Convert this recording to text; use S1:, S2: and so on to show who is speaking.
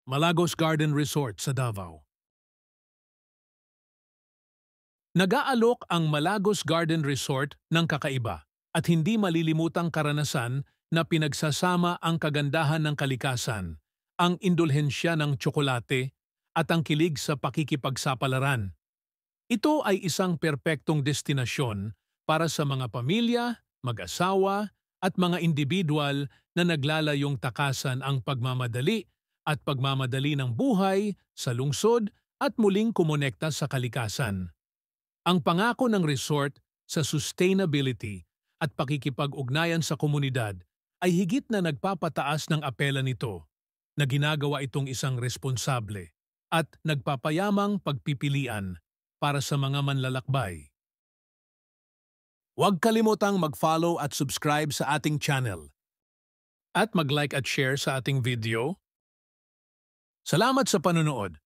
S1: Malagos Garden Resort sa Davao. Nag-aalok ang Malagos Garden Resort ng kakaiba at hindi malilimutang karanasan na pinagsasama ang kagandahan ng kalikasan, ang indulhensya ng tsokolate at ang kilig sa pakikipagsapalaran. Ito ay isang perpektong destinasyon para sa mga pamilya, mag-asawa at mga individual na naglalayong takasan ang pagmamadali at pagmamadali ng buhay sa lungsod at muling kumonekta sa kalikasan. Ang pangako ng resort sa sustainability at pakikipag-ugnayan sa komunidad ay higit na nagpapataas ng apela nito na ginagawa itong isang responsable at nagpapayamang pagpipilian para sa mga manlalakbay. Huwag kalimutang mag-follow at subscribe sa ating channel at mag-like at share sa ating video. Salamat sa panonood!